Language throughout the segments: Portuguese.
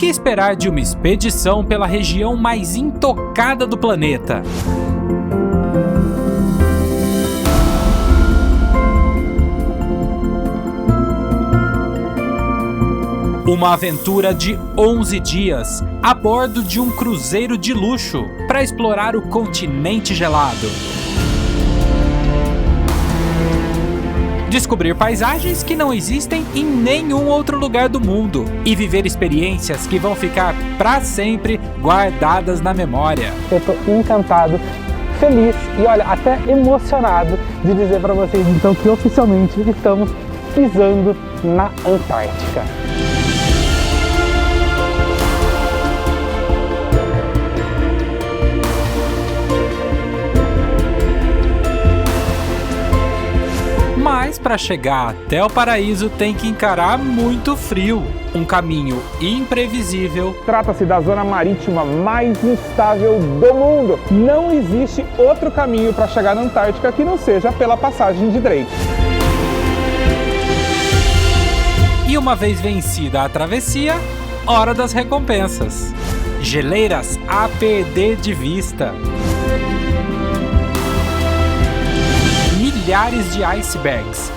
que esperar de uma expedição pela região mais intocada do planeta? Uma aventura de 11 dias a bordo de um cruzeiro de luxo para explorar o continente gelado. Descobrir paisagens que não existem em nenhum outro lugar do mundo e viver experiências que vão ficar para sempre guardadas na memória. Eu tô encantado, feliz e olha, até emocionado de dizer para vocês então que oficialmente estamos pisando na Antártica. Mas para chegar até o paraíso tem que encarar muito frio, um caminho imprevisível. Trata-se da zona marítima mais instável do mundo. Não existe outro caminho para chegar na Antártica que não seja pela passagem de Drake. E uma vez vencida a travessia, hora das recompensas. Geleiras a perder de vista. Milhares de icebergs.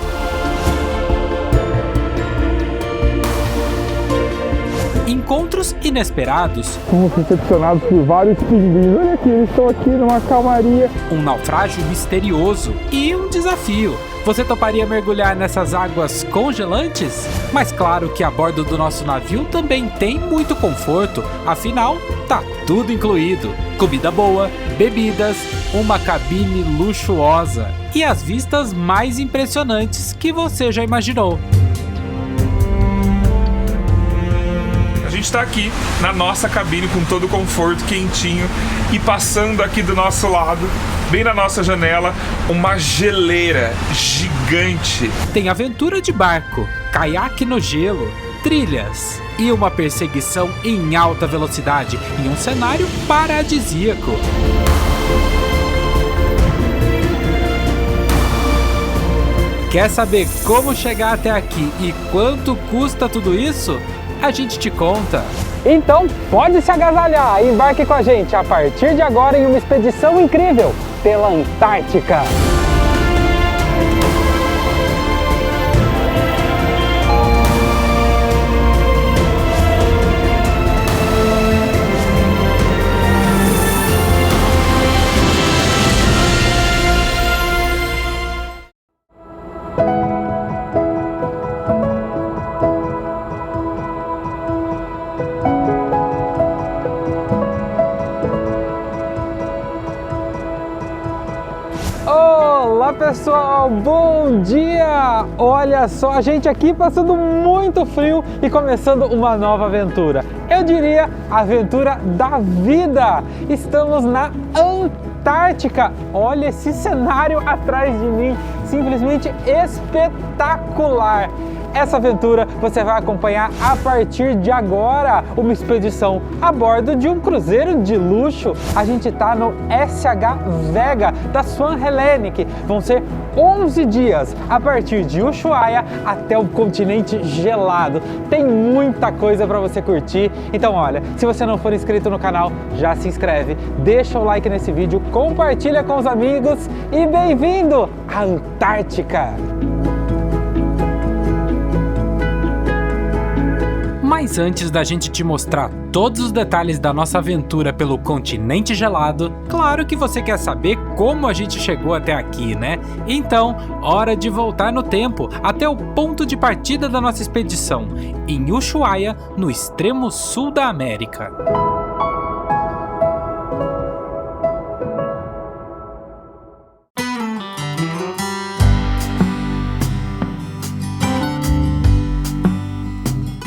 Encontros inesperados. Fomos recepcionados por vários pinguins. Olha aqui, eles estão aqui numa calmaria. Um naufrágio misterioso e um desafio. Você toparia mergulhar nessas águas congelantes? Mas claro que a bordo do nosso navio também tem muito conforto, afinal, tá tudo incluído. Comida boa, bebidas, uma cabine luxuosa e as vistas mais impressionantes que você já imaginou. A gente está aqui na nossa cabine com todo o conforto, quentinho, e passando aqui do nosso lado, bem na nossa janela, uma geleira gigante. Tem aventura de barco, caiaque no gelo, trilhas e uma perseguição em alta velocidade em um cenário paradisíaco. Quer saber como chegar até aqui e quanto custa tudo isso? A gente te conta. Então pode se agasalhar e embarque com a gente a partir de agora em uma expedição incrível pela Antártica. Olá pessoal, bom dia! Olha só, a gente aqui passando muito frio e começando uma nova aventura. Eu diria a aventura da vida! Estamos na Antártica! Olha esse cenário atrás de mim, simplesmente espetacular! Essa aventura você vai acompanhar a partir de agora, uma expedição a bordo de um cruzeiro de luxo. A gente está no SH Vega da Swan Hellenic. Vão ser 11 dias a partir de Ushuaia até o continente gelado. Tem muita coisa para você curtir. Então olha, se você não for inscrito no canal, já se inscreve, deixa o like nesse vídeo, compartilha com os amigos e bem-vindo à Antártica! Mas antes da gente te mostrar todos os detalhes da nossa aventura pelo continente gelado, claro que você quer saber como a gente chegou até aqui, né? Então, hora de voltar no tempo, até o ponto de partida da nossa expedição, em Ushuaia, no extremo sul da América.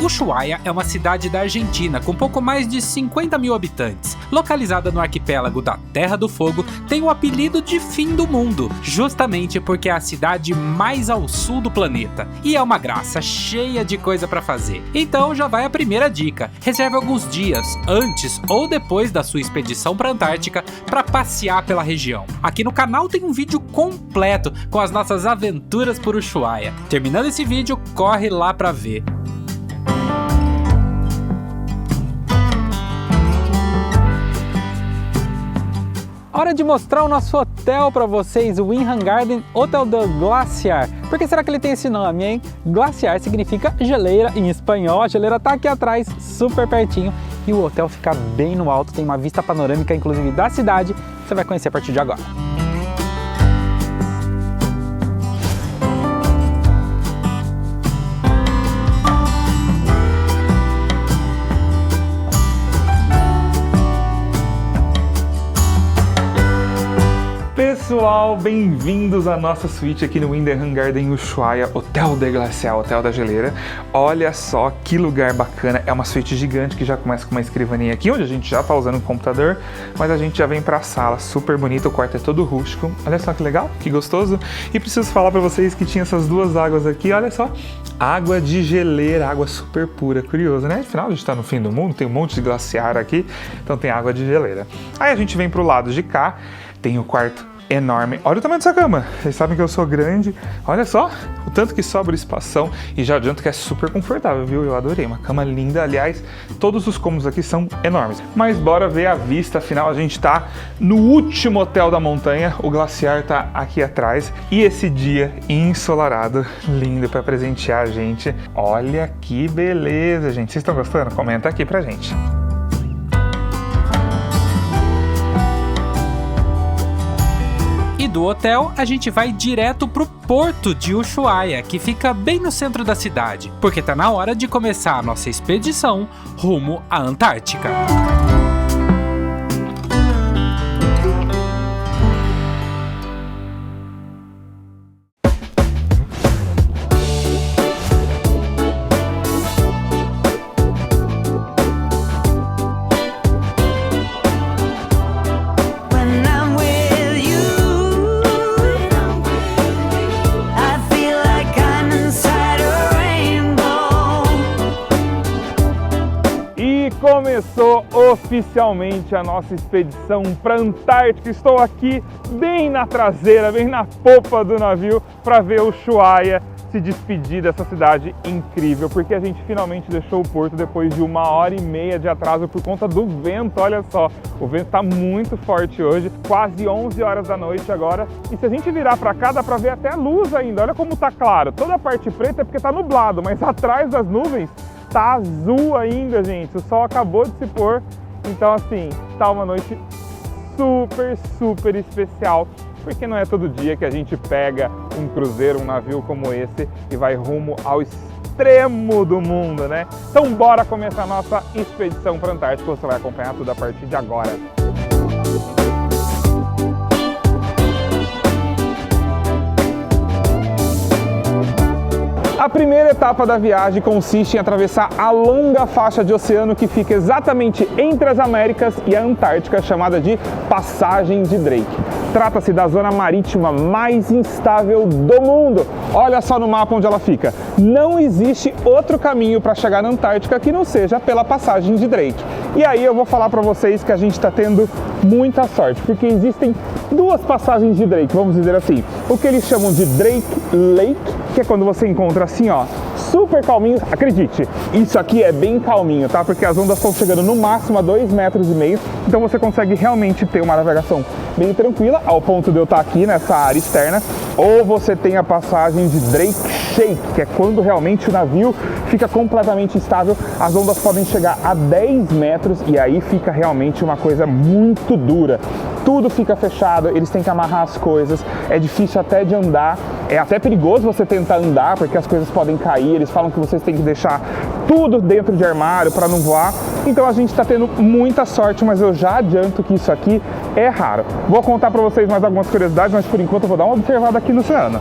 Ushuaia é uma cidade da Argentina com pouco mais de 50 mil habitantes. Localizada no arquipélago da Terra do Fogo, tem o apelido de Fim do Mundo, justamente porque é a cidade mais ao sul do planeta. E é uma graça, cheia de coisa para fazer. Então já vai a primeira dica: reserve alguns dias antes ou depois da sua expedição para a Antártica para passear pela região. Aqui no canal tem um vídeo completo com as nossas aventuras por Ushuaia. Terminando esse vídeo, corre lá para ver. Hora de mostrar o nosso hotel para vocês, o Winham Garden Hotel del Glaciar. Por que será que ele tem esse nome, hein? Glaciar significa geleira em espanhol, a geleira tá aqui atrás, super pertinho. E o hotel fica bem no alto, tem uma vista panorâmica, inclusive, da cidade. Você vai conhecer a partir de agora. Pessoal, bem-vindos à nossa suíte aqui no Winham Garden Ushuaia, Hotel de Glaciar, Hotel da Geleira. Olha só que lugar bacana, é uma suíte gigante que já começa com uma escrivaninha aqui, onde a gente já tá usando um computador, mas a gente já vem pra sala, super bonita, o quarto é todo rústico. Olha só que legal, que gostoso. E preciso falar pra vocês que tinha essas duas águas aqui, olha só. Água de geleira, água super pura, curioso, né? Afinal, a gente tá no fim do mundo, tem um monte de glaciar aqui, então tem água de geleira. Aí a gente vem pro lado de cá, tem o quarto enorme. Olha o tamanho dessa cama. Vocês sabem que eu sou grande. Olha só o tanto que sobra espação e já adianto que é super confortável, viu? Eu adorei. Uma cama linda. Aliás, todos os cômodos aqui são enormes. Mas bora ver a vista. Afinal, a gente tá no último hotel da montanha. O glaciar tá aqui atrás. E esse dia ensolarado, lindo para presentear a gente. Olha que beleza, gente. Vocês estão gostando? Comenta aqui pra gente. E do hotel, a gente vai direto pro porto de Ushuaia, que fica bem no centro da cidade, porque tá na hora de começar a nossa expedição rumo à Antártica. Começou oficialmente a nossa expedição para a Antártica. Estou aqui bem na traseira, bem na popa do navio para ver o Ushuaia se despedir dessa cidade incrível, porque a gente finalmente deixou o porto depois de 1h30 de atraso por conta do vento. Olha só, o vento está muito forte hoje, quase 11 horas da noite agora, e se a gente virar para cá dá para ver até a luz ainda. Olha como tá claro, toda a parte preta é porque tá nublado, mas atrás das nuvens tá azul ainda, gente. O sol acabou de se pôr, então assim, tá uma noite super especial, porque não é todo dia que a gente pega um cruzeiro, um navio como esse e vai rumo ao extremo do mundo, né? Então bora começar a nossa expedição para a Antártica, você vai acompanhar tudo a partir de agora. A primeira etapa da viagem consiste em atravessar a longa faixa de oceano que fica exatamente entre as Américas e a Antártica, chamada de Passagem de Drake. Trata-se da zona marítima mais instável do mundo. Olha só no mapa onde ela fica. Não existe outro caminho para chegar na Antártica que não seja pela Passagem de Drake. E aí eu vou falar para vocês que a gente está tendo muita sorte, porque existem duas passagens de Drake, vamos dizer assim. O que eles chamam de Drake Lake, que é quando você encontra assim, ó, super calminho. Acredite, isso aqui é bem calminho, tá? Porque as ondas estão chegando no máximo a 2,5 metros, então você consegue realmente ter uma navegação bem tranquila, ao ponto de eu estar aqui nessa área externa. Ou você tem a passagem de Drake Shake, que é quando realmente o navio fica completamente instável, as ondas podem chegar a 10 metros e aí fica realmente uma coisa muito dura. Tudo fica fechado, eles têm que amarrar as coisas, é difícil até de andar, é até perigoso você tentar andar porque as coisas podem cair, eles falam que vocês têm que deixar tudo dentro de armário para não voar. Então a gente está tendo muita sorte, mas eu já adianto que isso aqui é raro. Vou contar para vocês mais algumas curiosidades, mas por enquanto eu vou dar uma observada aqui no oceano.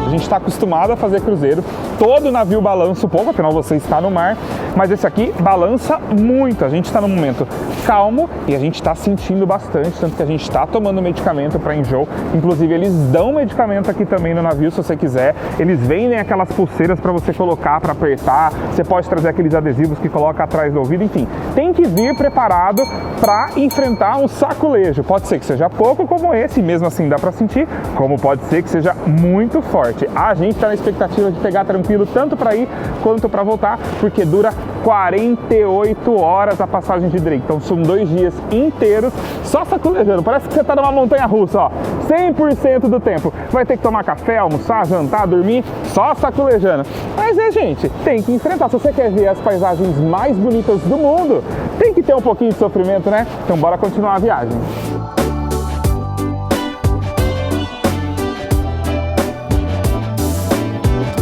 A gente está acostumado a fazer cruzeiro, todo navio balança um pouco, afinal você está no mar, mas esse aqui balança muito. A gente está num momento calmo e a gente está sentindo bastante, tanto que a gente está tomando medicamento para enjoo. Inclusive eles dão medicamento aqui também no navio se você quiser. Eles vendem aquelas pulseiras para você colocar, para apertar. Você pode trazer aqueles adesivos que coloca atrás do ouvido, enfim. Tem que vir preparado para enfrentar um saculejo. Pode ser que seja pouco como esse, mesmo assim dá para sentir, como pode ser que seja muito forte. A gente gente tá na expectativa de pegar tranquilo tanto para ir quanto para voltar, porque dura 48 horas a passagem de Drake. Então são 2 dias inteiros só sacolejando. Parece que você tá numa montanha russa, ó. 100% do tempo. Vai ter que tomar café, almoçar, jantar, dormir, só sacolejando. Mas gente, tem que enfrentar. Se você quer ver as paisagens mais bonitas do mundo, tem que ter um pouquinho de sofrimento, né? Então bora continuar a viagem.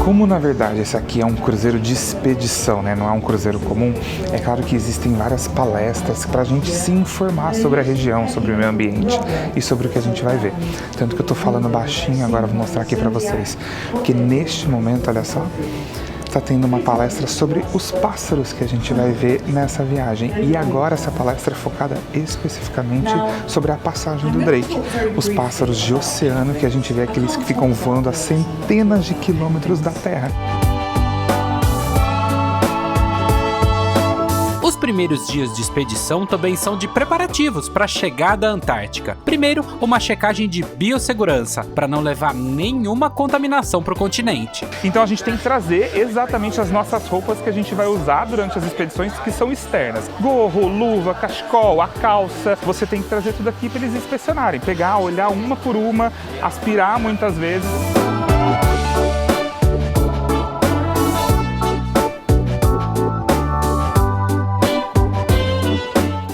Como na verdade esse aqui é um cruzeiro de expedição, né? Não é um cruzeiro comum, é claro que existem várias palestras para a gente se informar sobre a região, sobre o meio ambiente e sobre o que a gente vai ver. Tanto que eu tô falando baixinho agora, vou mostrar aqui para vocês, porque neste momento, olha só, está tendo uma palestra sobre os pássaros que a gente vai ver nessa viagem. E agora essa palestra é focada especificamente sobre a passagem do Drake. Os pássaros de oceano que a gente vê, aqueles que ficam voando a centenas de quilômetros da Terra. Os primeiros dias de expedição também são de preparativos para a chegada à Antártica. Primeiro, uma checagem de biossegurança, para não levar nenhuma contaminação para o continente. Então a gente tem que trazer exatamente as nossas roupas que a gente vai usar durante as expedições, que são externas. Gorro, luva, cachecol, a calça. Você tem que trazer tudo aqui para eles inspecionarem. Pegar, olhar uma por uma, aspirar muitas vezes.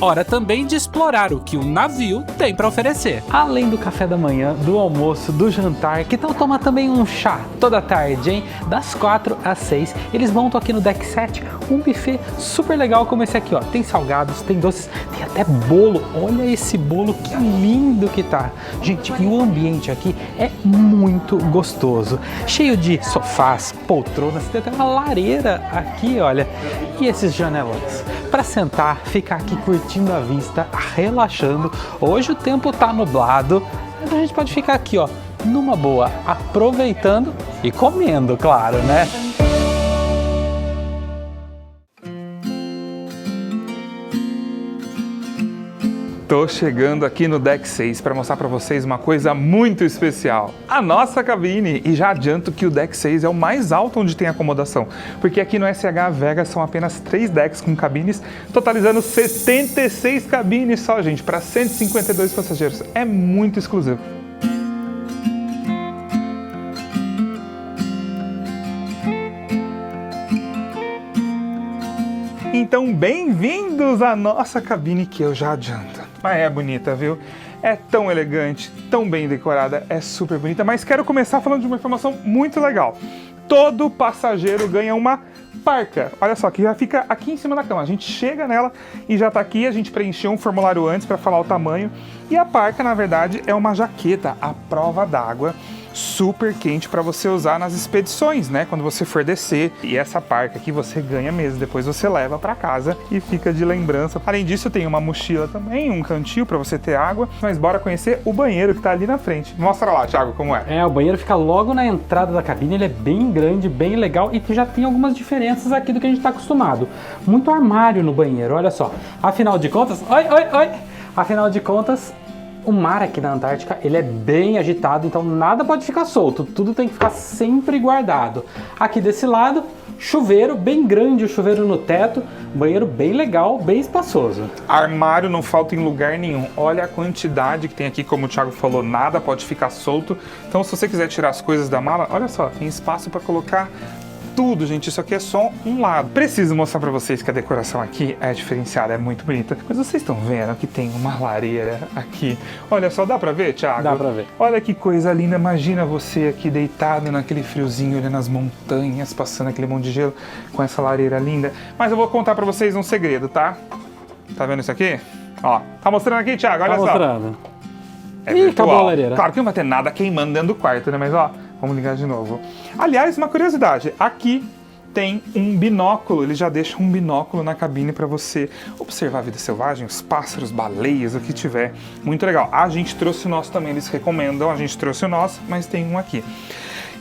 Hora também de explorar o que um navio tem para oferecer. Além do café da manhã, do almoço, do jantar, que tal tomar também um chá toda tarde, hein? Das 4 às 6, eles montam aqui no Deck 7 um buffet super legal como esse aqui, ó. Tem salgados, tem doces, tem até bolo. Olha esse bolo, que lindo que tá. Gente, e o ambiente aqui é muito gostoso. Cheio de sofás, poltronas, tem até uma lareira aqui, olha. E esses janelões para sentar, ficar aqui curtindo a vista, relaxando. Hoje o tempo tá nublado, mas a gente pode ficar aqui, ó, numa boa, aproveitando e comendo, claro, né? Tô chegando aqui no Deck 6 para mostrar para vocês uma coisa muito especial. A nossa cabine. E já adianto que o Deck 6 é o mais alto onde tem acomodação. Porque aqui no SH Vegas são apenas 3 decks com cabines, totalizando 76 cabines só, gente, para 152 passageiros. É muito exclusivo. Então, bem-vindos à nossa cabine, que eu já adianto. Mas é bonita, viu? É tão elegante, tão bem decorada, é super bonita. Mas quero começar falando de uma informação muito legal. Todo passageiro ganha uma parca. Olha só, que já fica aqui em cima da cama. A gente chega nela e já tá aqui. A gente preencheu um formulário antes para falar o tamanho. E a parca, na verdade, é uma jaqueta à prova d'água, super quente para você usar nas expedições, né? Quando você for descer. E essa parca aqui você ganha mesmo, depois você leva para casa e fica de lembrança. Além disso, tem uma mochila também, um cantil para você ter água. Mas bora conhecer o banheiro que tá ali na frente. Mostra lá, Thiago, como é. É, o banheiro fica logo na entrada da cabine, ele é bem grande, bem legal e já tem algumas diferenças aqui do que a gente tá acostumado. Muito armário no banheiro, olha só. Afinal de contas, afinal de contas, o mar aqui na Antártica, ele é bem agitado, então nada pode ficar solto, tudo tem que ficar sempre guardado. Aqui desse lado, chuveiro bem grande, o chuveiro no teto, banheiro bem legal, bem espaçoso. Armário não falta em lugar nenhum. Olha a quantidade que tem aqui, como o Thiago falou, nada pode ficar solto. Então se você quiser tirar as coisas da mala, olha só, tem espaço para colocar tudo, gente. Isso aqui é só um lado. Preciso mostrar pra vocês que a decoração aqui é diferenciada, é muito bonita. Mas vocês estão vendo que tem uma lareira aqui. Olha só, dá pra ver, Thiago? Dá pra ver. Olha que coisa linda. Imagina você aqui deitado naquele friozinho, olhando as montanhas, passando aquele monte de gelo com essa lareira linda. Mas eu vou contar pra vocês um segredo, tá? Tá vendo isso aqui? Ó, tá mostrando aqui, Thiago? Olha só. Tá mostrando. É virtual. Acabou a lareira. Claro que não vai ter nada queimando dentro do quarto, né? Mas ó, vamos ligar de novo. Aliás, uma curiosidade, aqui tem um binóculo, ele já deixa um binóculo na cabine para você observar a vida selvagem, os pássaros, baleias, o que tiver. Muito legal. A gente trouxe o nosso também, eles recomendam, a gente trouxe o nosso, mas tem um aqui.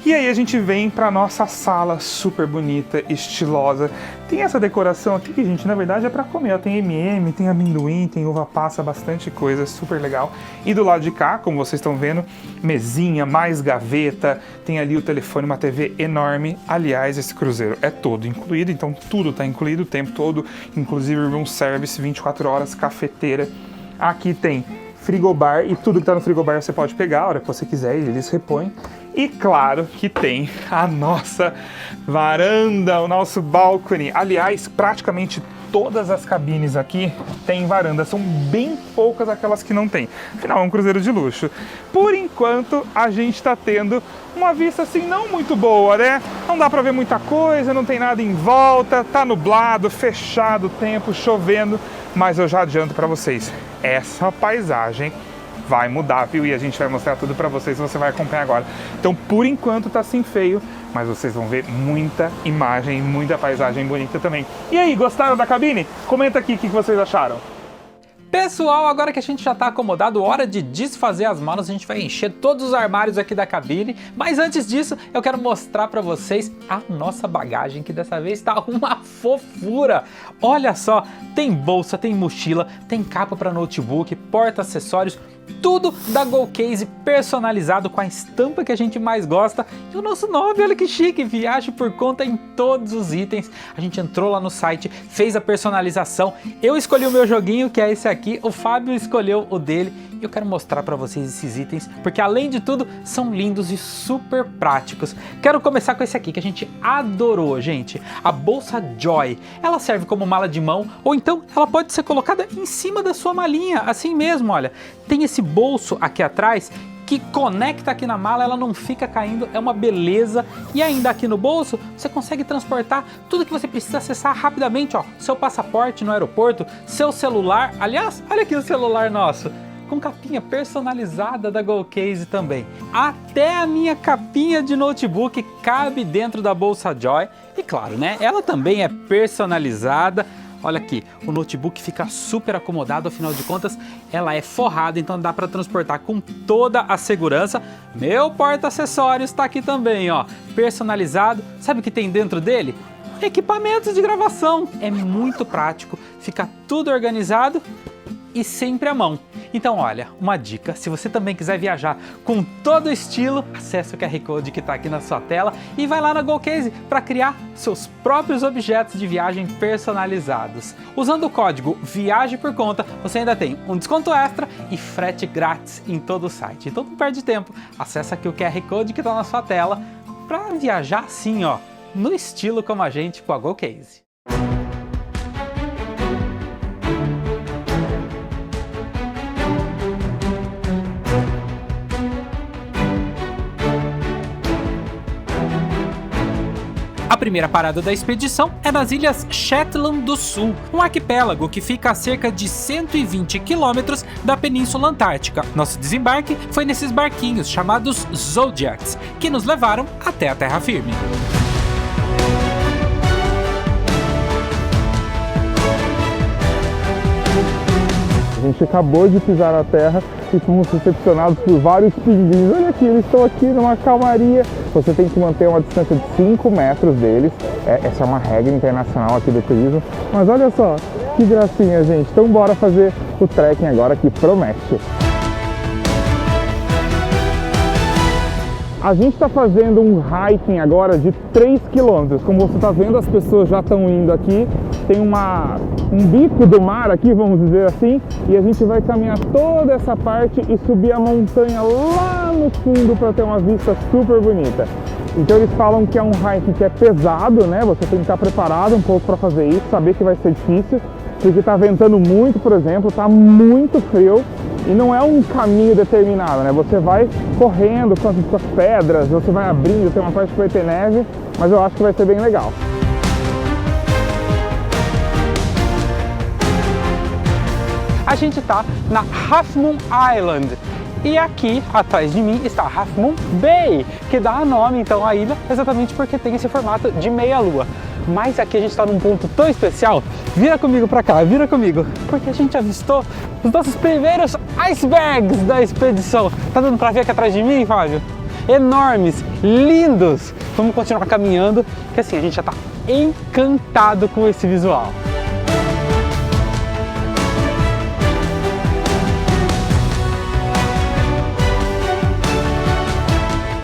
E aí a gente vem para nossa sala super bonita, estilosa. Tem essa decoração aqui que, gente, na verdade é para comer. Tem M&M, tem amendoim, tem uva passa, bastante coisa, super legal. E do lado de cá, como vocês estão vendo, mesinha, mais gaveta, tem ali o telefone, uma TV enorme. Aliás, esse cruzeiro é todo incluído, então tudo está incluído o tempo todo, inclusive room service, 24 horas, cafeteira. Aqui tem frigobar e tudo que está no frigobar você pode pegar a hora que você quiser e eles repõem. E claro que tem a nossa varanda, o nosso balcony. Aliás, praticamente todas as cabines aqui têm varanda, são bem poucas aquelas que não tem. Afinal, é um cruzeiro de luxo. Por enquanto, a gente está tendo uma vista assim não muito boa, né? Não dá para ver muita coisa, não tem nada em volta, tá nublado, fechado o tempo, chovendo. Mas eu já adianto para vocês, essa paisagem vai mudar, viu? E a gente vai mostrar tudo para vocês, você vai acompanhar agora. Então, por enquanto tá assim feio, mas vocês vão ver muita imagem, muita paisagem bonita também. E aí, gostaram da cabine? Comenta aqui o que vocês acharam. Pessoal, agora que a gente já tá acomodado, hora de desfazer as malas, a gente vai encher todos os armários aqui da cabine. Mas antes disso, eu quero mostrar pra vocês a nossa bagagem, que dessa vez tá uma fofura. Olha só, tem bolsa, tem mochila, tem capa para notebook, porta-acessórios, tudo da GoCase personalizado com a estampa que a gente mais gosta e o nosso nome, olha que chique, viagem por conta em todos os itens. A gente entrou lá no site, fez a personalização, eu escolhi o meu joguinho, que é esse aqui, o Fábio escolheu o dele e eu quero mostrar para vocês esses itens, porque além de tudo, são lindos e super práticos. Quero começar com esse aqui, que a gente adorou, gente, a bolsa Joy. Ela serve como mala de mão, ou então ela pode ser colocada em cima da sua malinha, assim mesmo, olha. Tem esse bolso aqui atrás que conecta aqui na mala, ela não fica caindo, é uma beleza. E ainda aqui no bolso, você consegue transportar tudo que você precisa acessar rapidamente, ó. Seu passaporte no aeroporto, seu celular, aliás, olha aqui o celular nosso, com capinha personalizada da GoCase também. Até a minha capinha de notebook cabe dentro da bolsa Joy. E claro, né, ela também é personalizada. Olha aqui, o notebook fica super acomodado, afinal de contas, ela é forrada, então dá para transportar com toda a segurança. Meu porta-acessórios está aqui também, ó, personalizado. Sabe o que tem dentro dele? Equipamentos de gravação. É muito prático, fica tudo organizado e sempre à mão. Então olha, uma dica, se você também quiser viajar com todo o estilo, acesse o QR Code que está aqui na sua tela e vai lá na GoCase para criar seus próprios objetos de viagem personalizados. Usando o código Viagem por Conta, você ainda tem um desconto extra e frete grátis em todo o site. Então não perde tempo, acessa aqui o QR Code que está na sua tela para viajar assim, ó, no estilo como a gente com a GoCase. A primeira parada da expedição é nas Ilhas Shetland do Sul, um arquipélago que fica a cerca de 120 quilômetros da Península Antártica. Nosso desembarque foi nesses barquinhos chamados Zodiacs, que nos levaram até a terra firme. A gente acabou de pisar na terra e fomos recepcionados por vários pinguins. Olha aqui, eles estão aqui numa calmaria. Você tem que manter uma distância de 5 metros deles. Essa é uma regra internacional aqui do turismo. Mas olha só, que gracinha, gente. Então bora fazer o trekking agora, que promete. A gente está fazendo um hiking agora de 3 km. Como você está vendo, as pessoas já estão indo aqui. Tem um bico do mar aqui, vamos dizer assim, e a gente vai caminhar toda essa parte e subir a montanha lá no fundo para ter uma vista super bonita. Então eles falam que é um hiking que é pesado, né? Você tem que estar preparado um pouco para fazer isso, saber que vai ser difícil, porque está ventando muito, por exemplo, está muito frio. E não é um caminho determinado, né? Você vai correndo com as pedras, você vai abrindo, tem uma parte que vai ter neve, mas eu acho que vai ser bem legal. A gente está na Half Moon Island e aqui atrás de mim está Half Moon Bay, que dá nome então à ilha exatamente porque tem esse formato de meia-lua. Mas aqui a gente está num ponto tão especial, vira comigo pra cá, vira comigo, porque a gente avistou os nossos primeiros icebergs da expedição. Tá dando pra ver aqui atrás de mim, Fábio? enormes, lindos. Vamos continuar caminhando, que assim a gente já está encantado com esse visual.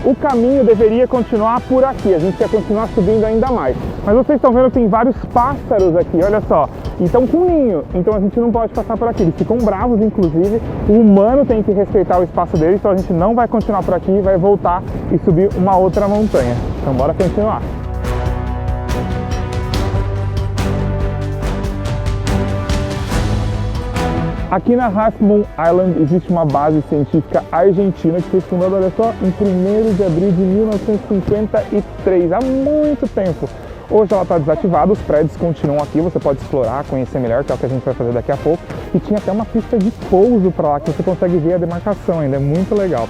O caminho deveria continuar por aqui, a gente quer continuar subindo ainda mais. Mas vocês estão vendo que tem vários pássaros aqui, olha só. Então com ninho, então a gente não pode passar por aqui. Eles ficam bravos, inclusive. O humano tem que respeitar o espaço deles, então a gente não vai continuar por aqui, vai voltar e subir uma outra montanha. Então bora continuar. Aqui na Half Moon Island existe uma base científica argentina que foi fundada, olha só, em 1º de abril de 1953, há muito tempo. Hoje ela está desativada, os prédios continuam aqui, você pode explorar, conhecer melhor, que é o que a gente vai fazer daqui a pouco. E tinha até uma pista de pouso para lá, que você consegue ver a demarcação ainda, é muito legal.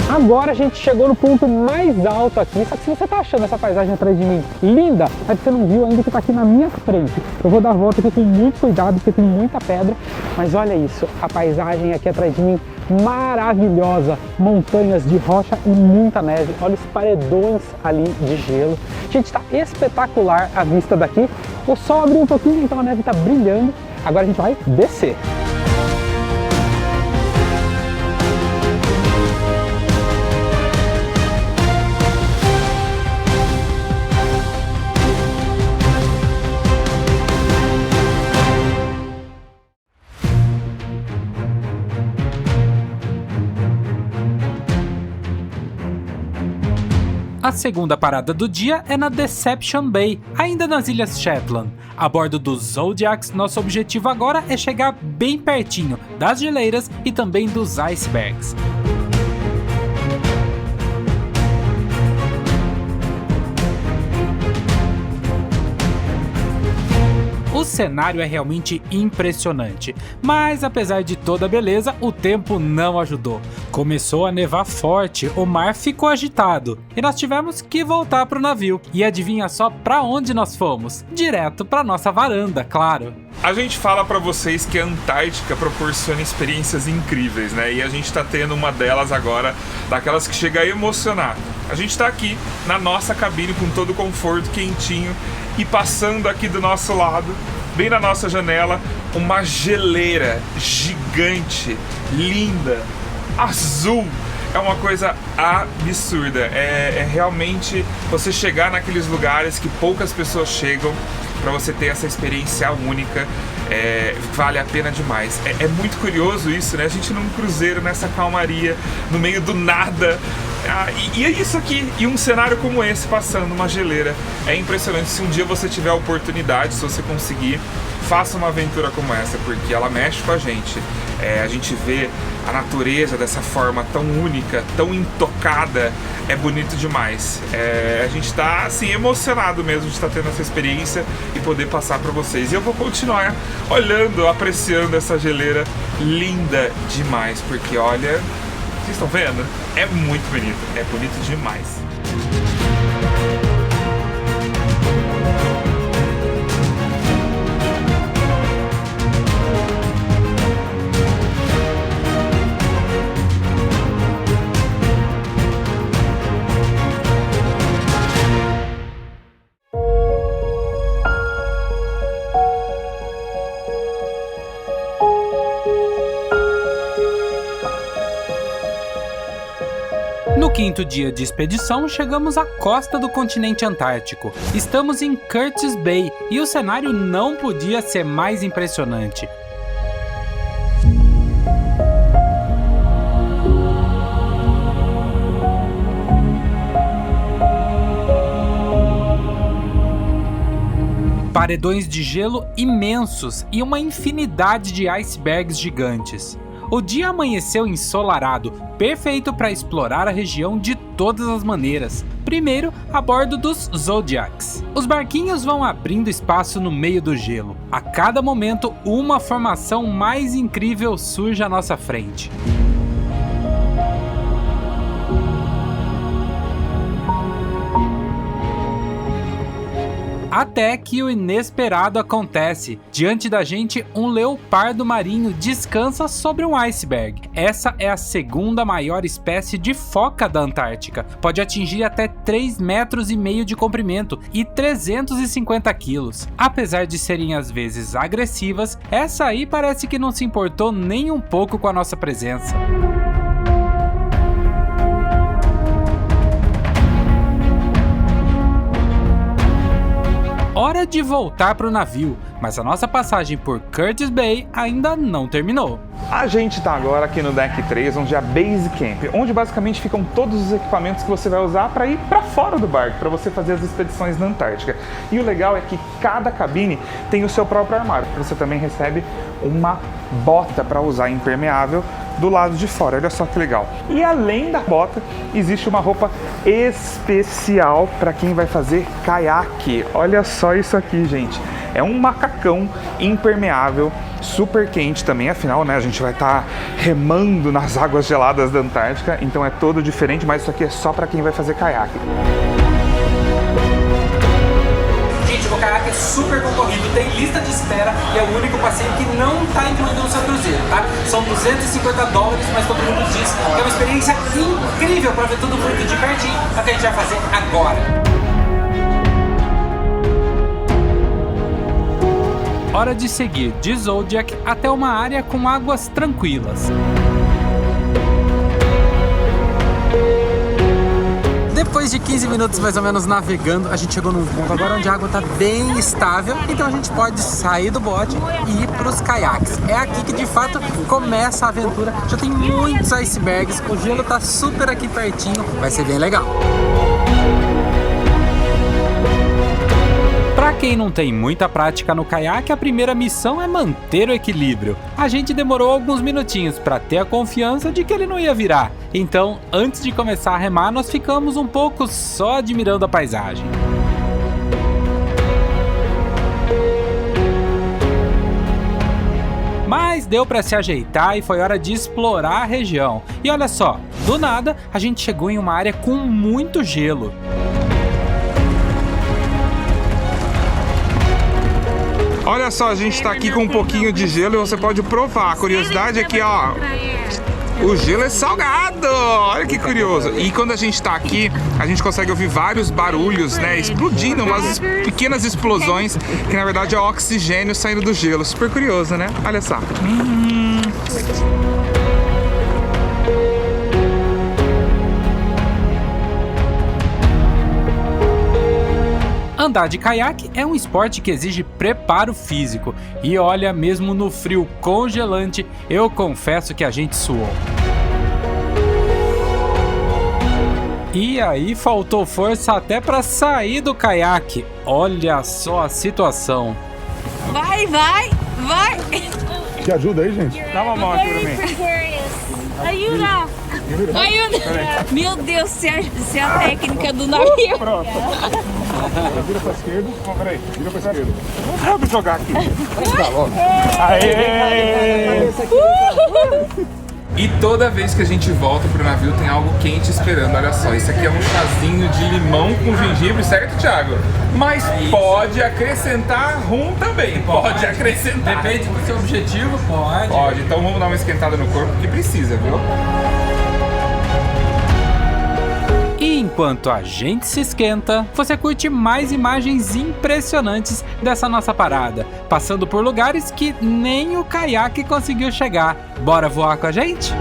Agora a gente chegou no ponto mais alto aqui, só que se você está achando essa paisagem atrás de mim linda, é que você não viu ainda que está aqui na minha frente. Eu vou dar a volta aqui com muito cuidado, porque tem muita pedra, mas olha isso, a paisagem aqui atrás de mim, maravilhosa, montanhas de rocha e muita neve, olha os paredões ali de gelo. Gente, está espetacular a vista daqui, o sol abriu um pouquinho, então a neve está brilhando, agora a gente vai descer. A segunda parada do dia é na Deception Bay, ainda nas Ilhas Shetland. A bordo dos Zodiacs, nosso objetivo agora é chegar bem pertinho das geleiras e também dos icebergs. O cenário é realmente impressionante, mas apesar de toda a beleza, o tempo não ajudou. Começou a nevar forte, o mar ficou agitado e nós tivemos que voltar para o navio. E adivinha só para onde nós fomos? Direto para nossa varanda, claro. A gente fala pra vocês que a Antártica proporciona experiências incríveis, né? E a gente tá tendo uma delas agora, daquelas que chega a emocionar. A gente tá aqui na nossa cabine com todo o conforto, quentinho, e passando aqui do nosso lado, bem na nossa janela, uma geleira gigante, linda, azul. É uma coisa absurda. É realmente você chegar naqueles lugares que poucas pessoas chegam, para você ter essa experiência única, vale a pena demais. É muito curioso isso, né? A gente num cruzeiro, nessa calmaria, no meio do nada. E é isso aqui, e um cenário como esse passando, uma geleira. É impressionante. Se um dia você tiver a oportunidade, se você conseguir, faça uma aventura como essa, porque ela mexe com a gente. A gente vê a natureza dessa forma tão única, tão intocada, é bonito demais. A gente tá assim emocionado mesmo de estar tendo essa experiência e poder passar para vocês. E eu vou continuar olhando, apreciando essa geleira linda demais, porque olha, vocês estão vendo? É muito bonito, é bonito demais. No quinto dia de expedição, chegamos à costa do continente antártico. Estamos em Curtis Bay e o cenário não podia ser mais impressionante. Paredões de gelo imensos e uma infinidade de icebergs gigantes. O dia amanheceu ensolarado, perfeito para explorar a região de todas as maneiras. Primeiro, a bordo dos Zodiacs. Os barquinhos vão abrindo espaço no meio do gelo. A cada momento, uma formação mais incrível surge à nossa frente. Até que o inesperado acontece. Diante da gente, um leopardo marinho descansa sobre um iceberg. Essa é a segunda maior espécie de foca da Antártica. Pode atingir até 3,5 metros de comprimento e 350 quilos. Apesar de serem às vezes agressivas, essa aí parece que não se importou nem um pouco com a nossa presença. Hora de voltar para o navio, mas a nossa passagem por Curtis Bay ainda não terminou. A gente está agora aqui no Deck 3, onde é a Base Camp, onde basicamente ficam todos os equipamentos que você vai usar para ir para fora do barco, para você fazer as expedições na Antártica. E o legal é que cada cabine tem o seu próprio armário. Você também recebe uma bota para usar impermeável do lado de fora, olha só que legal. E além da bota, existe uma roupa especial para quem vai fazer caiaque. Olha só isso aqui, gente. É um macacão impermeável, super quente também, afinal, né, a gente vai estar remando nas águas geladas da Antártica, então é todo diferente, mas isso aqui é só para quem vai fazer caiaque. Gente, o caiaque é super concorrido, tem lista de espera e é o único passeio que não está incluído no seu cruzeiro, tá? São $250, mas todo mundo diz que é uma experiência incrível para ver tudo muito de pertinho, é o que a gente vai fazer agora. Hora de seguir de Zodiac até uma área com águas tranquilas. Depois de 15 minutos mais ou menos navegando, a gente chegou num ponto agora onde a água está bem estável, então a gente pode sair do bote e ir para os caiaques. É aqui que de fato começa a aventura. Já tem muitos icebergs, o gelo está super aqui pertinho, vai ser bem legal. Para quem não tem muita prática no caiaque, a primeira missão é manter o equilíbrio. A gente demorou alguns minutinhos para ter a confiança de que ele não ia virar. Então, antes de começar a remar, nós ficamos um pouco só admirando a paisagem. Mas deu para se ajeitar e foi hora de explorar a região. E olha só, do nada a gente chegou em uma área com muito gelo. Olha só, a gente está aqui com um pouquinho de gelo e você pode provar. A curiosidade é que, ó, o gelo é salgado. Olha que curioso. E quando a gente está aqui, a gente consegue ouvir vários barulhos, né, explodindo, umas pequenas explosões, que na verdade é o oxigênio saindo do gelo. Super curioso, né? Olha só. Andar de caiaque é um esporte que exige preparo físico e olha, mesmo no frio congelante, eu confesso que a gente suou. E aí faltou força até para sair do caiaque. Olha só a situação. Vai! Que ajuda aí, gente? Dá uma mão aqui pra mim. Ajuda! Meu Deus, se é a técnica do navio. Pronto. Vira pra esquerda. Peraí, vira pra esquerda. Não sabe jogar aqui. Tá logo. Aê! E toda vez que a gente volta pro navio tem algo quente esperando, olha só. Isso aqui é um chazinho de limão com gengibre, certo, Thiago? Mas pode acrescentar rum também, pode acrescentar. Depende do seu objetivo, pode. Pode, então vamos dar uma esquentada no corpo, que precisa, viu? E enquanto a gente se esquenta, você curte mais imagens impressionantes dessa nossa parada, passando por lugares que nem o caiaque conseguiu chegar. Bora voar com a gente?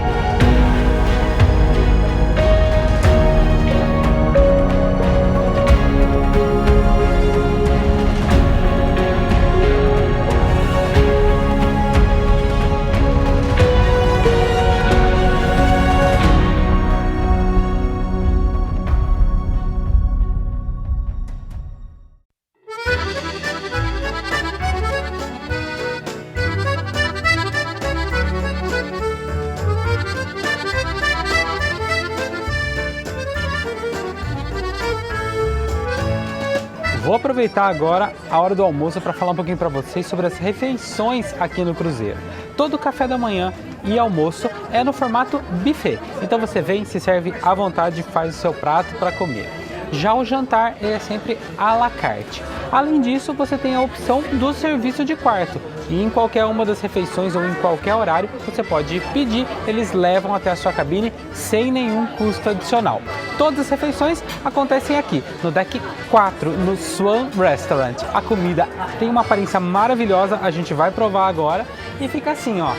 Vou aproveitar agora a hora do almoço para falar um pouquinho para vocês sobre as refeições aqui no cruzeiro. Todo café da manhã e almoço é no formato buffet, então você vem, se serve à vontade e faz o seu prato para comer. Já o jantar é sempre à la carte. Além disso, você tem a opção do serviço de quarto. E em qualquer uma das refeições ou em qualquer horário, você pode pedir, eles levam até a sua cabine sem nenhum custo adicional. Todas as refeições acontecem aqui, no deck 4, no Swan Restaurant. A comida tem uma aparência maravilhosa, a gente vai provar agora e fica assim, ó,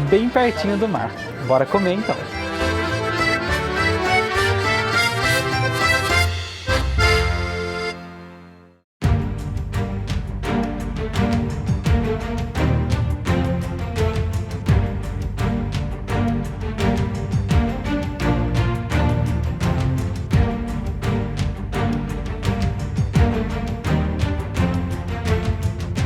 bem pertinho do mar. Bora comer então!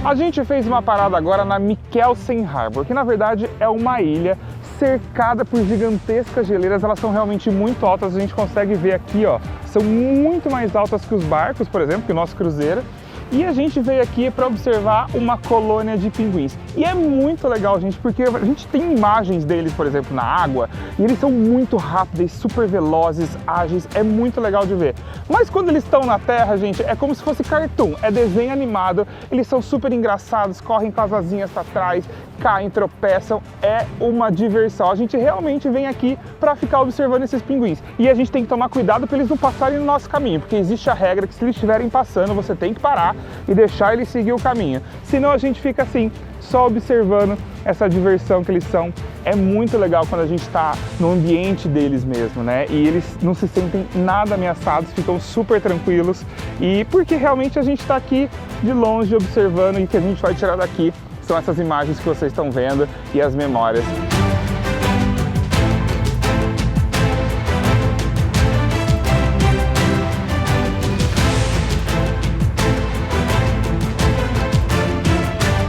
A gente fez uma parada agora na Mikkelsen Harbor, que na verdade é uma ilha cercada por gigantescas geleiras. Elas são realmente muito altas, a gente consegue ver aqui, ó, são muito mais altas que os barcos, por exemplo, que o nosso cruzeiro. E a gente veio aqui para observar uma colônia de pinguins. E é muito legal, gente, porque a gente tem imagens deles, por exemplo, na água, e eles são muito rápidos, super velozes, ágeis, é muito legal de ver. Mas quando eles estão na terra, gente, é como se fosse cartoon, é desenho animado, eles são super engraçados, correm com as asinhas para trás, caem, tropeçam, é uma diversão. A gente realmente vem aqui para ficar observando esses pinguins. E a gente tem que tomar cuidado para eles não passarem no nosso caminho, porque existe a regra que se eles estiverem passando, você tem que parar e deixar eles seguir o caminho. Senão a gente fica assim, só observando essa diversão que eles são. É muito legal quando a gente está no ambiente deles mesmo, né? E eles não se sentem nada ameaçados, ficam super tranquilos. E porque realmente a gente está aqui de longe observando, e o que a gente vai tirar daqui são essas imagens que vocês estão vendo e as memórias.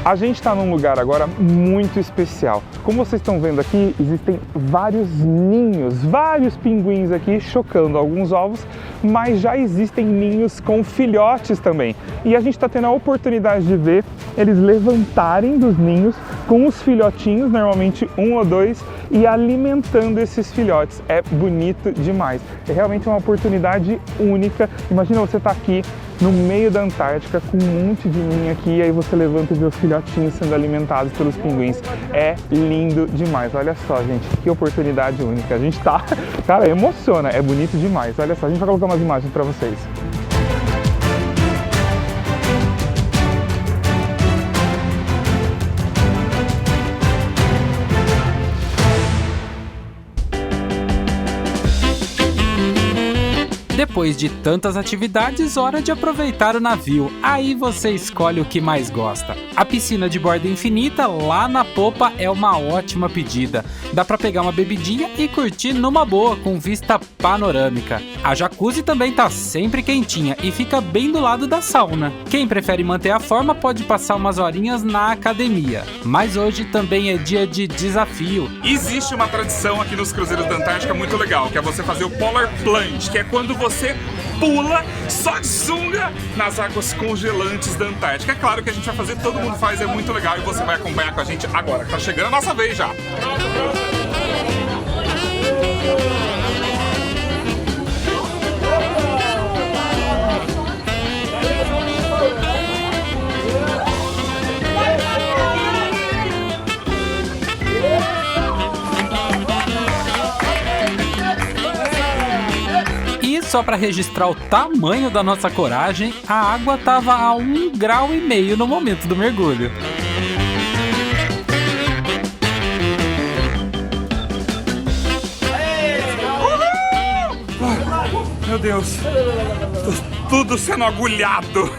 A gente está num lugar agora muito especial. Como vocês estão vendo aqui, existem vários ninhos, vários pinguins aqui chocando alguns ovos, mas já existem ninhos com filhotes também. E a gente está tendo a oportunidade de ver eles levantarem dos ninhos com os filhotinhos, normalmente 1 ou 2, e alimentando esses filhotes. É bonito demais. É realmente uma oportunidade única. Imagina você estar aqui no meio da Antártica com um monte de ninho aqui, e aí você levanta e vê os filhotinhos sendo alimentados pelos pinguins. É lindo demais. Olha só, gente, que oportunidade única. A gente tá... Cara, emociona, é bonito demais. Olha só, a gente vai colocar umas imagens para vocês. Depois de tantas atividades, hora de aproveitar o navio. Aí você escolhe o que mais gosta. A piscina de borda infinita lá na popa é uma ótima pedida. Dá pra pegar uma bebidinha e curtir numa boa, com vista panorâmica. A jacuzzi também tá sempre quentinha e fica bem do lado da sauna. Quem prefere manter a forma pode passar umas horinhas na academia. Mas hoje também é dia de desafio. Existe uma tradição aqui nos cruzeiros da Antártica muito legal, que é você fazer o Polar Plunge, que é quando você pula só de sunga nas águas congelantes da Antártica. É claro que a gente vai fazer, todo mundo faz, é muito legal, e você vai acompanhar com a gente agora, que tá chegando a nossa vez já. Só para registrar o tamanho da nossa coragem, a água estava a 1,5 graus no momento do mergulho. Meu Deus, tudo sendo agulhado.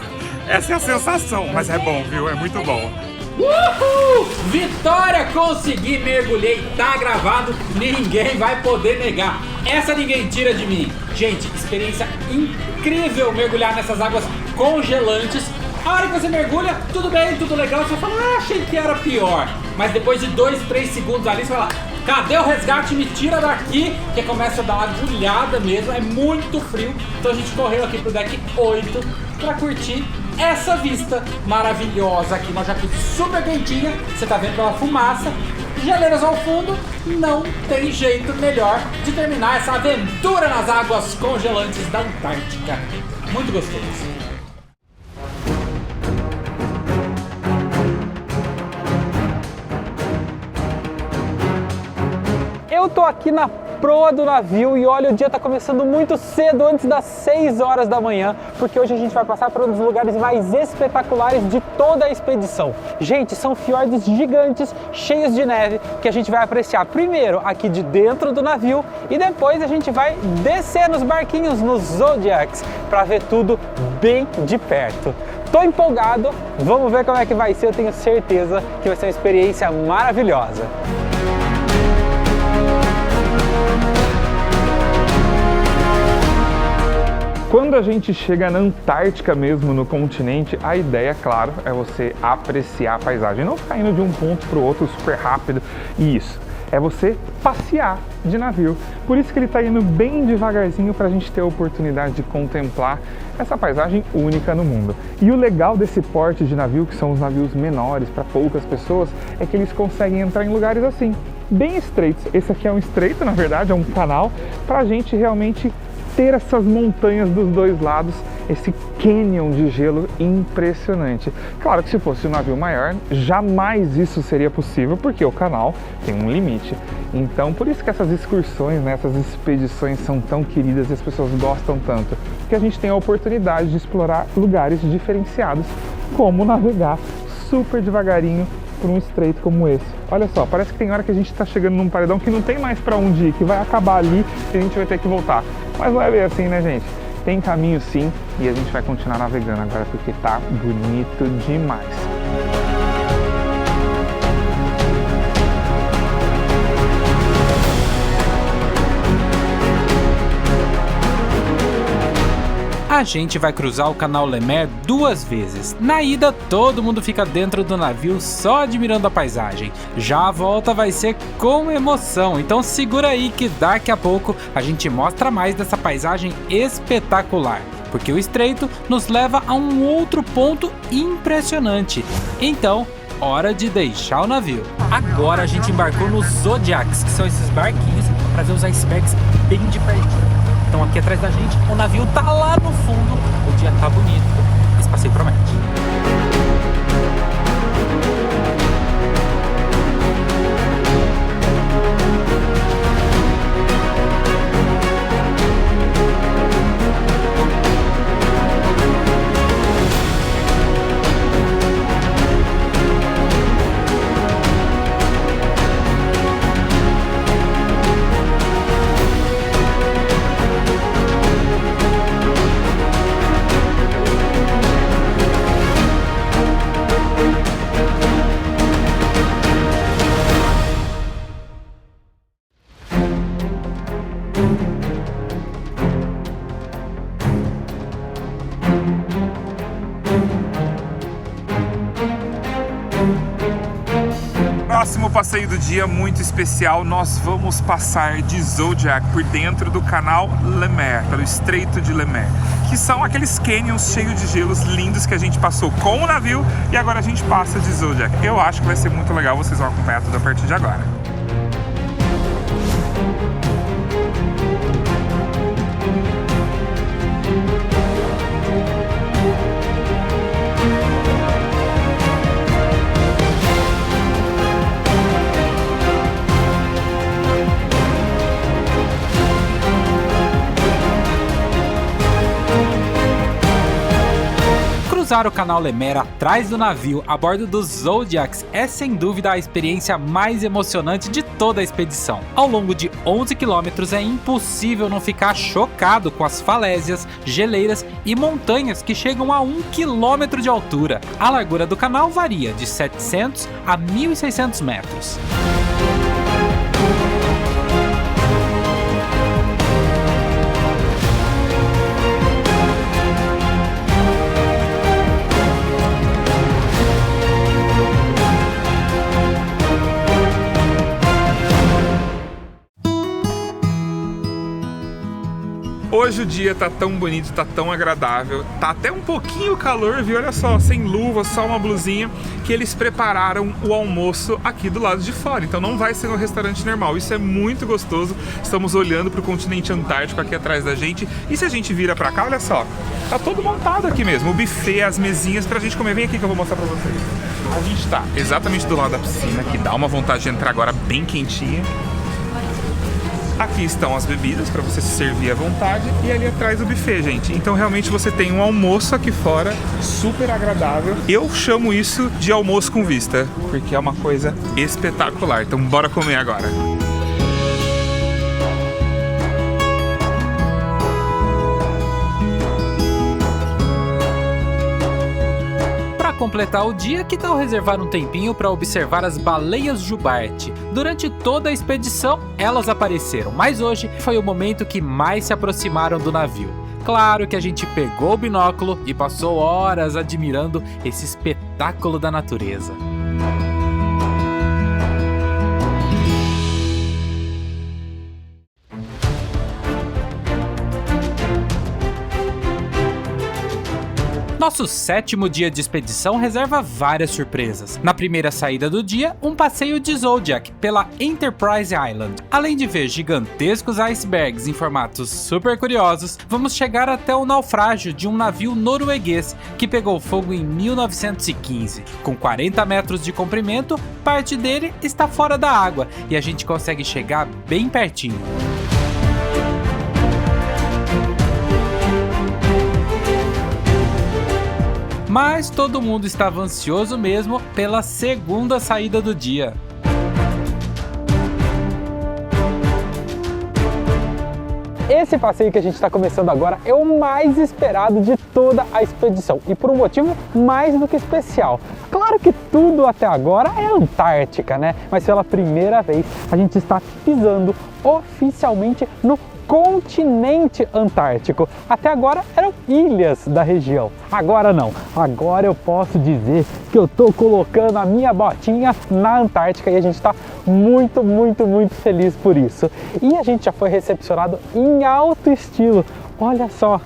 Essa é a sensação, mas é bom, viu? É muito bom. Uhul! Vitória! Consegui, mergulhei, tá gravado, ninguém vai poder negar. Essa ninguém tira de mim. Gente, experiência incrível mergulhar nessas águas congelantes. A hora que você mergulha, tudo bem, tudo legal, você fala, achei que era pior. Mas depois de 2, 3 segundos ali, você fala, cadê o resgate? Me tira daqui, que começa a dar uma agulhada mesmo, é muito frio. Então a gente correu aqui pro deck 8 pra curtir essa vista maravilhosa aqui, uma jacuzzi super quentinha, você tá vendo pela fumaça, geleiras ao fundo, não tem jeito melhor de terminar essa aventura nas águas congelantes da Antártica. Muito gostoso. Eu tô aqui na proa do navio e olha, o dia tá começando muito cedo, antes das 6 horas da manhã, porque hoje a gente vai passar por um dos lugares mais espetaculares de toda a expedição. Gente, são fiordes gigantes, cheios de neve, que a gente vai apreciar primeiro aqui de dentro do navio e depois a gente vai descer nos barquinhos, nos Zodiacs, para ver tudo bem de perto. Tô empolgado, vamos ver como é que vai ser, eu tenho certeza que vai ser uma experiência maravilhosa. Quando a gente chega na Antártica mesmo, no continente, a ideia, claro, é você apreciar a paisagem, não ficar indo de um ponto para o outro super rápido. Isso, é você passear de navio. Por isso que ele está indo bem devagarzinho para a gente ter a oportunidade de contemplar essa paisagem única no mundo. E o legal desse porte de navio, que são os navios menores para poucas pessoas, é que eles conseguem entrar em lugares assim, bem estreitos. Esse aqui é um estreito, na verdade, é um canal, para a gente realmente ter essas montanhas dos dois lados, esse canyon de gelo impressionante. Claro que se fosse um navio maior, jamais isso seria possível, porque o canal tem um limite. Então, por isso que essas excursões, né, essas expedições são tão queridas e as pessoas gostam tanto, porque a gente tem a oportunidade de explorar lugares diferenciados, como navegar super devagarinho por um estreito como esse. Olha só, parece que tem hora que a gente está chegando num paredão que não tem mais para onde ir, que vai acabar ali e a gente vai ter que voltar. Mas não é bem assim, né, gente? Tem caminho sim e a gente vai continuar navegando agora porque tá bonito demais. A gente vai cruzar o canal Lemaire 2 vezes. Na ida, todo mundo fica dentro do navio só admirando a paisagem. Já a volta vai ser com emoção, então segura aí que daqui a pouco a gente mostra mais dessa paisagem espetacular. Porque o estreito nos leva a um outro ponto impressionante. Então, hora de deixar o navio. Agora a gente embarcou nos Zodiacs, que são esses barquinhos para ver os icebergs bem de pertinho. Então aqui atrás da gente, o navio tá lá no fundo, o dia tá bonito, esse passeio promete. Próximo passeio do dia muito especial, nós vamos passar de Zodiac por dentro do canal Lemaire, pelo Estreito de Lemaire, que são aqueles canyons cheios de gelos lindos que a gente passou com o navio e agora a gente passa de Zodiac. Eu acho que vai ser muito legal, vocês vão acompanhar tudo a partir de agora. Cruzar o canal Lemaire atrás do navio a bordo dos Zodiacs é sem dúvida a experiência mais emocionante de toda a expedição. Ao longo de 11 quilômetros é impossível não ficar chocado com as falésias, geleiras e montanhas que chegam a 1 quilômetro de altura. A largura do canal varia de 700 a 1.600 metros. Hoje o dia tá tão bonito, tá tão agradável, tá até um pouquinho calor, viu? Olha só, sem luva, só uma blusinha, que eles prepararam o almoço aqui do lado de fora. Então não vai ser no restaurante normal, isso é muito gostoso. Estamos olhando pro continente antártico aqui atrás da gente. E se a gente vira pra cá, olha só, tá todo montado aqui mesmo, o buffet, as mesinhas pra gente comer. Vem aqui que eu vou mostrar pra vocês. A gente tá exatamente do lado da piscina, que dá uma vontade de entrar agora bem quentinha. Aqui estão as bebidas para você se servir à vontade e ali atrás o buffet, gente. Então realmente você tem um almoço aqui fora super agradável. Eu chamo isso de almoço com vista, porque é uma coisa espetacular. Então bora comer agora. Completar o dia, que tal reservar um tempinho para observar as baleias jubarte? Durante toda a expedição, elas apareceram, mas hoje foi o momento que mais se aproximaram do navio. Claro que a gente pegou o binóculo e passou horas admirando esse espetáculo da natureza. Nosso 7º dia de expedição reserva várias surpresas. Na primeira saída do dia, um passeio de Zodiac pela Enterprise Island. Além de ver gigantescos icebergs em formatos super curiosos, vamos chegar até o naufrágio de um navio norueguês que pegou fogo em 1915. Com 40 metros de comprimento, parte dele está fora da água e a gente consegue chegar bem pertinho. Mas todo mundo estava ansioso mesmo pela segunda saída do dia. Esse passeio que a gente está começando agora é o mais esperado de toda a expedição e por um motivo mais do que especial. Claro que tudo até agora é Antártica, né? Mas pela primeira vez a gente está pisando oficialmente no continente antártico. Até agora eram ilhas da região. Agora não. Agora eu posso dizer que eu tô colocando a minha botinha na Antártica e a gente está muito feliz por isso. E a gente já foi recepcionado em alto estilo. Olha só,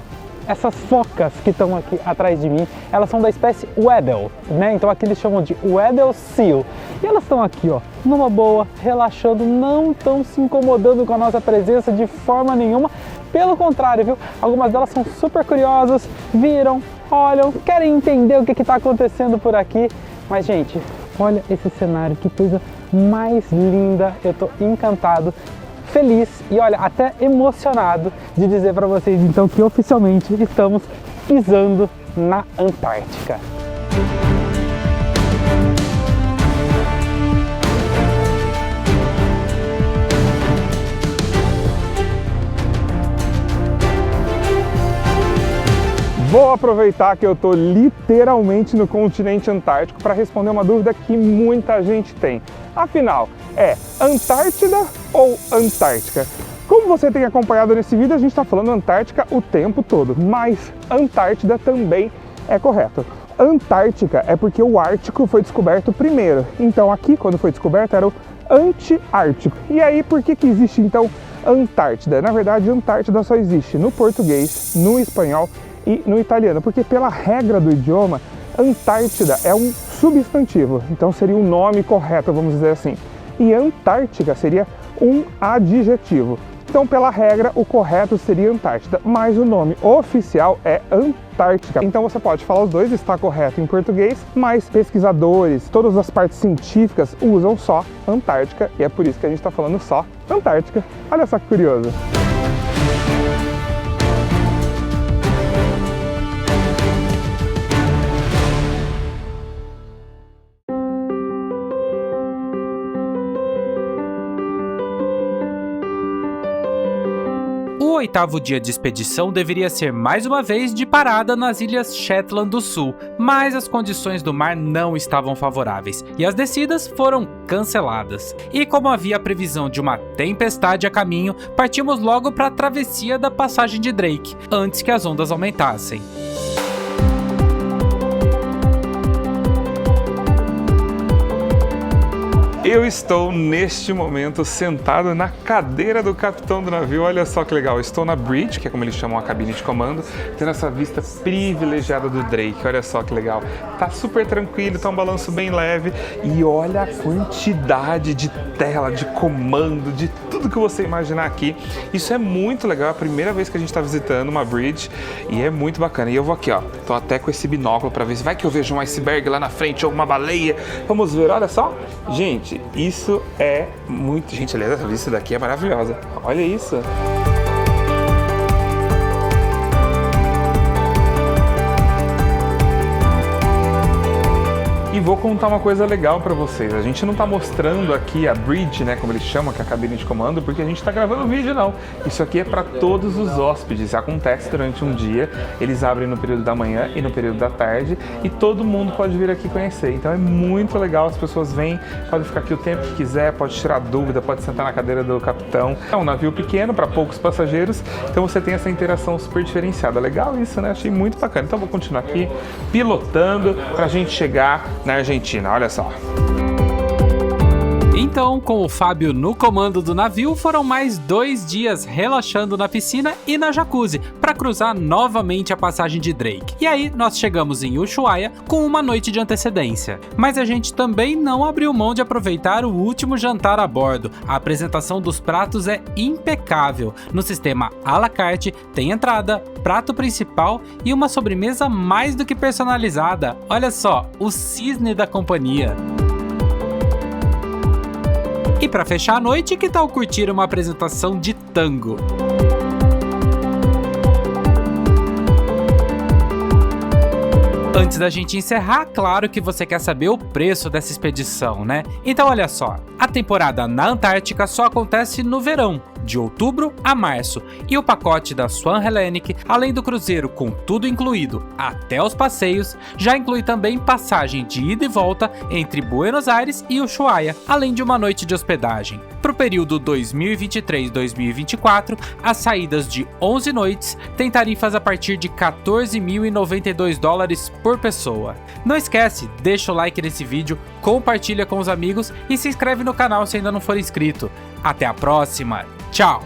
essas focas que estão aqui atrás de mim, elas são da espécie Weddell, né? Então aqui eles chamam de Weddell Seal. E elas estão aqui, ó, numa boa, relaxando, não estão se incomodando com a nossa presença de forma nenhuma. Pelo contrário, viu? Algumas delas são super curiosas, viram, olham, querem entender o que está acontecendo por aqui. Mas, gente, olha esse cenário, que coisa mais linda. Eu tô encantado, feliz e, olha, até emocionado de dizer para vocês, então, que oficialmente estamos pisando na Antártica. Vou aproveitar que eu estou literalmente no continente antártico para responder uma dúvida que muita gente tem. Afinal, é Antártida ou Antártica? Como você tem acompanhado nesse vídeo, a gente está falando Antártica o tempo todo, mas Antártida também é correto. Antártica é porque o Ártico foi descoberto primeiro, então aqui, quando foi descoberto, era o Antiártico. E aí, por que existe então Antártida? Na verdade, Antártida só existe no português, no espanhol e no italiano, porque pela regra do idioma, Antártida é um substantivo, então seria um nome correto, vamos dizer assim, e Antártica seria um adjetivo. Então, pela regra, o correto seria Antártida, mas o nome oficial é Antártica. Então você pode falar os dois, está correto em português, mas pesquisadores, todas as partes científicas usam só Antártica, e é por isso que a gente está falando só Antártica. Olha só que curioso! O 8º dia de expedição deveria ser mais uma vez de parada nas ilhas Shetland do Sul, mas as condições do mar não estavam favoráveis e as descidas foram canceladas. E como havia a previsão de uma tempestade a caminho, partimos logo para a travessia da passagem de Drake, antes que as ondas aumentassem. Eu estou neste momento sentado na cadeira do capitão do navio. Olha só que legal, eu estou na bridge, que é como eles chamam a cabine de comando, tendo essa vista privilegiada do Drake. Olha só que legal, tá super tranquilo, tá um balanço bem leve e olha a quantidade de tela, de comando, de tudo que você imaginar aqui. Isso é muito legal, é a primeira vez que a gente está visitando uma bridge e é muito bacana. E eu vou aqui, ó, tô até com esse binóculo para ver se vai que eu vejo um iceberg lá na frente ou uma baleia. Vamos ver, olha só, gente. isso é muito... Gente, aliás, essa vista daqui é maravilhosa. Olha isso. E vou contar uma coisa legal pra vocês. A gente não tá mostrando aqui a bridge, né, como eles chamam, que é a cabine de comando, porque a gente tá gravando vídeo, não. Isso aqui é pra todos os hóspedes. Acontece durante um dia. Eles abrem no período da manhã e no período da tarde. E todo mundo pode vir aqui conhecer. Então é muito legal. As pessoas vêm, podem ficar aqui o tempo que quiser, pode tirar dúvida, pode sentar na cadeira do capitão. É um navio pequeno para poucos passageiros. Então você tem essa interação super diferenciada. Legal isso, né? Achei muito bacana. Então vou continuar aqui pilotando pra gente chegar na Argentina, olha só. Então, com o Fábio no comando do navio, foram mais 2 dias relaxando na piscina e na jacuzzi, para cruzar novamente a passagem de Drake. E aí, nós chegamos em Ushuaia com uma noite de antecedência. Mas a gente também não abriu mão de aproveitar o último jantar a bordo. A apresentação dos pratos é impecável. No sistema à la carte, tem entrada, prato principal e uma sobremesa mais do que personalizada. Olha só, o cisne da companhia. E para fechar a noite, que tal curtir uma apresentação de tango? Antes da gente encerrar, claro que você quer saber o preço dessa expedição, né? Então olha só, a temporada na Antártica só acontece no verão, de outubro a março, e o pacote da Swan Hellenic, além do cruzeiro com tudo incluído até os passeios, já inclui também passagem de ida e volta entre Buenos Aires e Ushuaia, além de uma noite de hospedagem. Para o período 2023-2024, as saídas de 11 noites têm tarifas a partir de $14.092 por pessoa. Não esquece, deixa o like nesse vídeo, compartilha com os amigos e se inscreve no canal se ainda não for inscrito. Até a próxima! Tchau!